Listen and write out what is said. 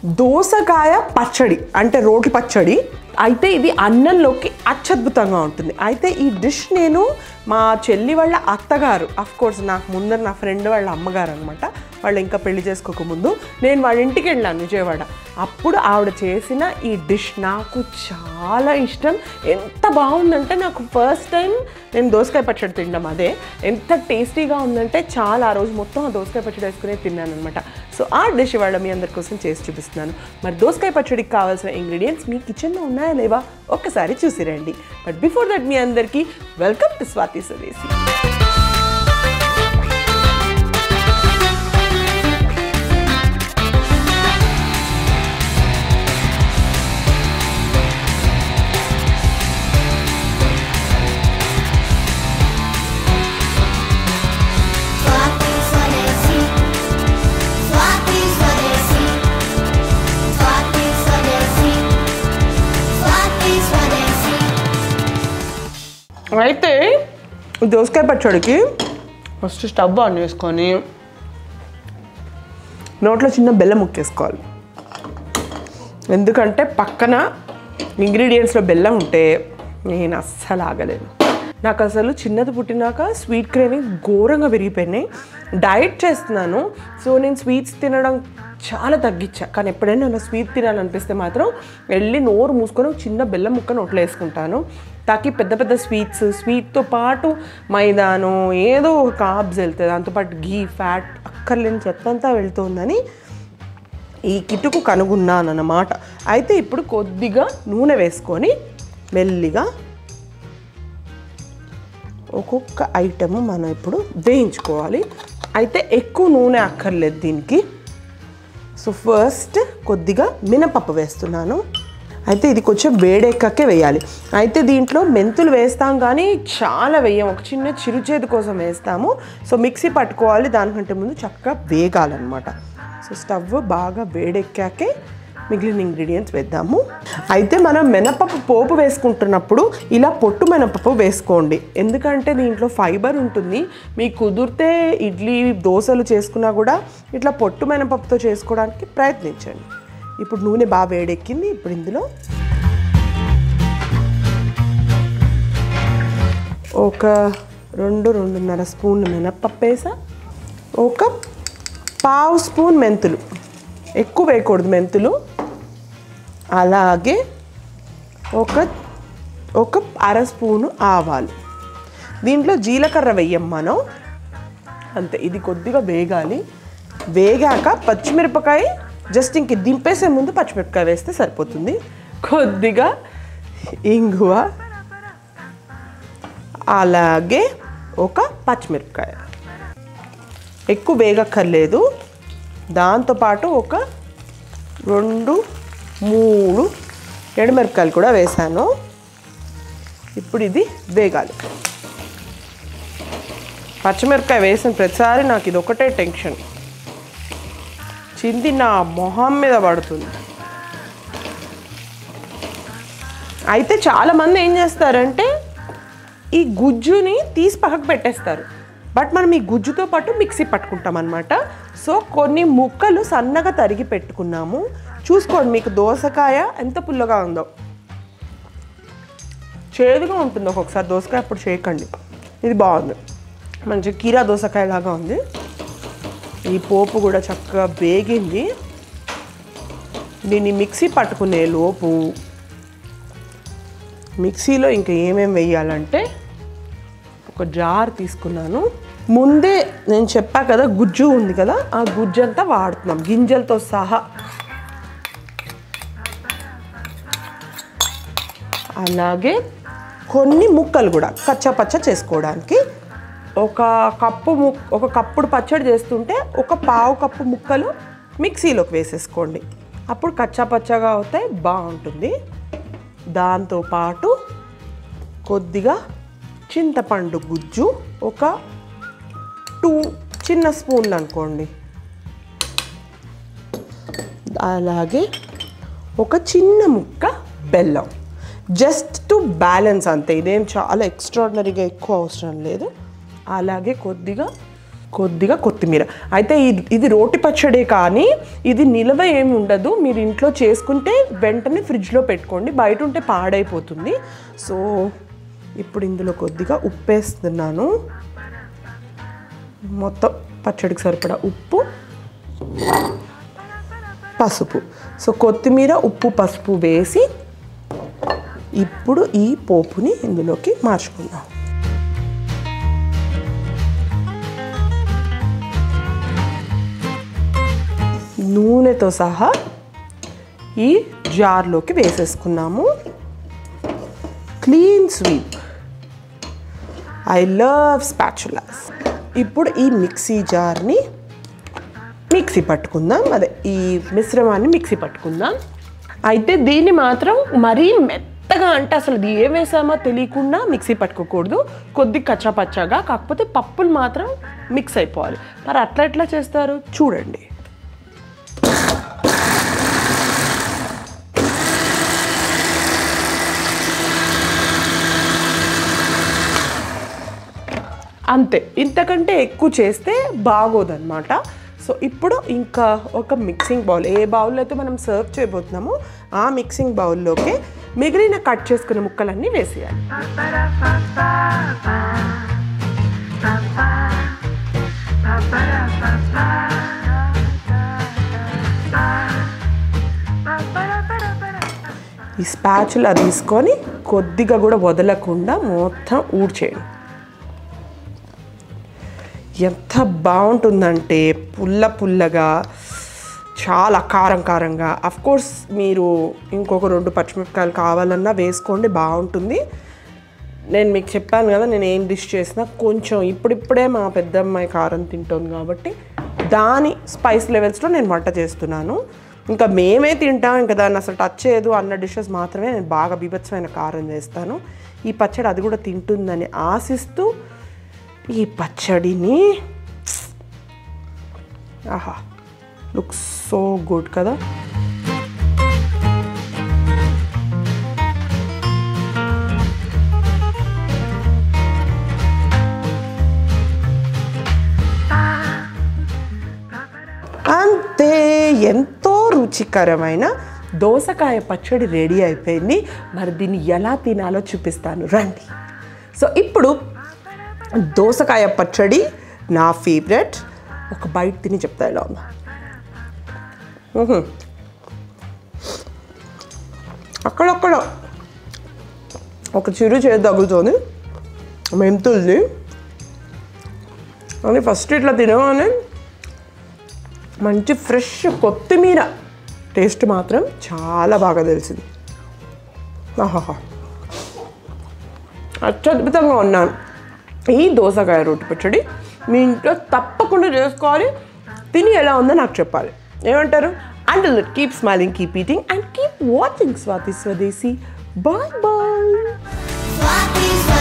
దోసకాయ పచ్చడి అంటే రోటి పచ్చడి. అయితే ఇది అన్నంలోకి అత్యద్భుతంగా ఉంటుంది. అయితే ఈ డిష్ నేను మా చెల్లి వాళ్ళ అత్తగారు, అఫ్కోర్స్ నాకు ముందర నా ఫ్రెండ్ వాళ్ళ అమ్మగారు అనమాట, వాళ్ళు ఇంకా పెళ్లి చేసుకోకముందు నేను వాళ్ళ ఇంటికి వెళ్ళాను విజయవాడ. అప్పుడు ఆవిడ చేసిన ఈ డిష్ నాకు చాలా ఇష్టం. ఎంత బాగుందంటే నాకు ఫస్ట్ టైం నేను దోసకాయ పచ్చడి తినడం అదే. ఎంత టేస్టీగా ఉందంటే చాలా, ఆ రోజు మొత్తం ఆ దోసకాయ పచ్చడి వేసుకునే తిన్నాను అనమాట. సో ఆ డిష్ ఇవాళ మీ అందరి కోసం చేసి చూపిస్తున్నాను. మరి దోసకాయ పచ్చడికి కావాల్సిన ఇంగ్రీడియంట్స్ మీ కిచెన్లో ఉన్నాయా లేవా ఒక్కసారి చూసిరండి. బట్ బిఫోర్ దట్ మీ అందరికీ వెల్కమ్ టు స్వాతి స్వదేశీ. అయితే దోసకాయ పచ్చడికి ఫస్ట్ స్టవ్ ఆన్ చేసుకొని నోట్లో చిన్న బెల్లం ముక్కేసుకోవాలి. ఎందుకంటే పక్కన ఇంగ్రీడియంట్స్లో బెల్లం ఉంటే నేను అస్సలు ఆగలేను. నాకు అసలు చిన్నది పుట్టినాక స్వీట్ క్రేవింగ్ ఘోరంగా పెరిగిపోయినాయి. డైట్ చేస్తున్నాను, సో నేను స్వీట్స్ తినడం చాలా తగ్గించా. కానీ ఎప్పుడైనా నా స్వీట్ తినాలనిపిస్తే మాత్రం వెళ్ళి నోరు మూసుకొని చిన్న బెల్లం ముక్క నోట్లో వేసుకుంటాను. తాకి పెద్ద పెద్ద స్వీట్తో పాటు మైదాను ఏదో ఒక కార్బ్స్ వెళ్తుంది, దాంతోపాటు ఘీ ఫ్యాట్ అక్కర్లేని చెత్త అంతా వెళ్తుందని ఈ కిటుకు కనుగొన్నాను అన్నమాట. అయితే ఇప్పుడు కొద్దిగా నూనె వేసుకొని మెల్లిగా ఒక్కొక్క ఐటము మనం ఇప్పుడు వేయించుకోవాలి. అయితే ఎక్కువ నూనె అక్కర్లేదు దీనికి. సో ఫస్ట్ కొద్దిగా మినపప్పు వేస్తున్నాను. అయితే ఇది కొంచెం వేడెక్కకే వేయాలి. అయితే దీంట్లో మెంతులు వేస్తాం కానీ చాలా వేయం, ఒక చిన్న చిరుచేదు కోసం వేస్తాము. సో మిక్సీ పట్టుకోవాలి, దానికంటే ముందు చక్కగా వేగాలన్నమాట. సో స్టవ్ బాగా వేడెక్కాకే మిగిలిన ఇంగ్రీడియంట్స్ వేద్దాము. అయితే మనం మినపప్పు పోపు వేసుకుంటున్నప్పుడు ఇలా పొట్టు మినపప్పు వేసుకోండి, ఎందుకంటే దీంట్లో ఫైబర్ ఉంటుంది. మీకు కుదిరితే ఇడ్లీ దోశలు చేసుకున్నా కూడా ఇట్లా పొట్టు మినపప్పుతో చేసుకోవడానికి ప్రయత్నించండి. ఇప్పుడు నూనె బాగా వేడెక్కింది. ఇప్పుడు ఇందులో ఒక 2-2.5 స్పూన్లు మినపప్పు వేసా, ఒక 1/2 స్పూన్ మెంతులు, ఎక్కువ వేయకూడదు మెంతులు, అలాగే ఒక 1/2 స్పూను ఆవాలు. దీంట్లో జీలకర్ర వేయం మనం, అంతే. ఇది కొద్దిగా వేగాలి. వేగాక పచ్చిమిరపకాయ జస్ట్ ఇంక దింపేసే ముందు పచ్చిమిరపకాయ వేస్తే సరిపోతుంది. కొద్దిగా ఇంగువ, అలాగే ఒక పచ్చిమిరపకాయ, ఎక్కువ వేగక్కర్లేదు. దాంతోపాటు ఒక 2-3 ఎండుమిరపకాయలు కూడా వేసాను. ఇప్పుడు ఇది వేగాలి. పచ్చిమిరపకాయ వేసిన ప్రతిసారి నాకు ఇది ఒకటే టెన్షన్, చింది నా మొహం మీద పడుతుంది. అయితే చాలామంది ఏం చేస్తారంటే ఈ గుజ్జుని తీసి పక్కకు పెట్టేస్తారు, బట్ మనం ఈ గుజ్జుతో పాటు మిక్సీ పట్టుకుంటాం అన్నమాట. సో కొన్ని ముక్కలు సన్నగా తరిగి పెట్టుకున్నాము. చూసుకోండి మీకు దోసకాయ ఎంత పుల్లగా ఉందో. చేదుగా ఉంటుంది ఒక్కొక్కసారి దోసకాయ, అప్పుడు చేయకండి. ఇది బాగుంది, మంచి కీరా దోసకాయ లాగా ఉంది. ఈ పోపు కూడా చక్కగా వేగింది. దీన్ని మిక్సీ పట్టుకునే లోపు మిక్సీలో ఇంకా ఏమేమి వేయాలంటే ఒక జార్ తీసుకున్నాను. ముందే నేను చెప్పా కదా గుజ్జు ఉంది కదా, ఆ గుజ్జు అంతా వాడుతున్నాం గింజలతో సహా. అలాగే కొన్ని ముక్కలు కూడా కచ్చాపచ్చ చేసుకోవడానికి ఒక కప్పుడు పచ్చడి చేస్తుంటే ఒక 1/2 కప్పు ముక్కలు మిక్సీలోకి వేసేసుకోండి, అప్పుడు కచ్చాపచ్చగా అవుతాయి, బాగుంటుంది. దాంతోపాటు కొద్దిగా చింతపండు గుజ్జు, ఒక 2 చిన్న స్పూన్లు అనుకోండి, అలాగే ఒక చిన్న ముక్క బెల్లం, జస్ట్ టు బ్యాలెన్స్ అంతే. ఇదేం చాలా ఎక్స్ట్రాడినరీగా ఎక్కువ అవసరం లేదు. అలాగే కొద్దిగా కొద్దిగా కొత్తిమీర. అయితే ఇది రోటి పచ్చడే కానీ ఇది నిల్వ ఏమి ఉండదు. మీరు ఇంట్లో చేసుకుంటే వెంటనే ఫ్రిడ్జ్లో పెట్టుకోండి, బయట ఉంటే పాడైపోతుంది. సో ఇప్పుడు ఇందులో కొద్దిగా ఉప్పు వేస్తున్నాను, మొత్తం పచ్చడికి సరిపడా ఉప్పు, పసుపు. సో కొత్తిమీర, ఉప్పు, పసుపు వేసి ఇప్పుడు ఈ పోపుని ఇందులోకి మార్చుకుందాం. నూనెతో సహా ఈ జార్లోకి వేసేసుకున్నాము. Clean sweep. I love spatulas. ఇప్పుడు ఈ మిక్సీ జార్ని మిక్సీ పట్టుకుందాం, అదే ఈ మిశ్రమాన్ని మిక్సీ పట్టుకుందాం. అయితే దీన్ని మాత్రం మరీ మెత్తగా అంటే అసలు ఇది ఏం వేసామో తెలియకుండా మిక్సీ పట్టుకోకూడదు, కొద్ది కచ్చాపచ్చాగా. కాకపోతే పప్పులు మాత్రం మిక్స్ అయిపోవాలి. మరి అట్లా ఎట్లా చేస్తారు చూడండి. అంతే, ఇంతకంటే ఎక్కువ చేస్తే బాగోదన్నమాట. సో ఇప్పుడు ఇంకా ఒక మిక్సింగ్ బౌల్, ఏ బౌల్ అయితే మనం సర్వ్ చేయబోతున్నామో ఆ మిక్సింగ్ బౌల్లోకి మిగిలిన కట్ చేసుకున్న ముక్కలన్నీ వేసేయాలి. ఈ స్పాచులా తీసుకొని కొద్దిగా కూడా వదలకుండా మొత్తం ఊడ్చేయండి. ఎంత బాగుంటుందంటే పుల్ల పుల్లగా, చాలా కారం కారంగా. అఫ్కోర్స్ మీరు ఇంకొక 2 పచ్చిమిరపకాయలు కావాలన్నా వేసుకోండి, బాగుంటుంది. నేను మీకు చెప్పాను కదా, నేను ఏం డిష్ చేసినా కొంచెం ఇప్పుడిప్పుడే మా పెద్దమ్మాయి కారం తింటుంది కాబట్టి దాని స్పైస్ లెవెల్స్లో నేను వంట చేస్తున్నాను. ఇంకా మేమే తింటాం, ఇంకా దాన్ని అసలు టచ్ చేయదు అన్న డిషెస్ మాత్రమే నేను బాగా బీభత్సమైన కారం చేస్తాను. ఈ పచ్చడి అది కూడా తింటుందని ఆశిస్తూ ఈ పచ్చడిని, ఆహా, లుక్స్ సో గుడ్ కదా. అంతే, ఎంతో రుచికరమైన దోసకాయ పచ్చడి రెడీ అయిపోయింది. మరి దీన్ని ఎలా తినాలో చూపిస్తాను రండి. సో ఇప్పుడు దోసకాయ పచ్చడి నా ఫేవరెట్. ఒక బైట్ తిని చెప్తా ఎలా ఉందా. అక్కడక్కడ ఒక చిరు చేతి తగులుతుంది, మెంతుల్ది. అని ఫస్ట్ ఇట్లా తినగానే మంచి ఫ్రెష్ కొత్తిమీర టేస్ట్ మాత్రం చాలా బాగా తెలిసింది. ఆహాహా, అత్యద్భుతంగా ఉన్నాను. ఈ దోసకాయ రోటి పచ్చడి మీ ఇంట్లో తప్పకుండా చేసుకోవాలి, తిని ఎలా ఉందో నాకు చెప్పాలి. ఏమంటారు? Until it, keep smiling, keep eating and keep watching Swati Swadeshi. Bye bye.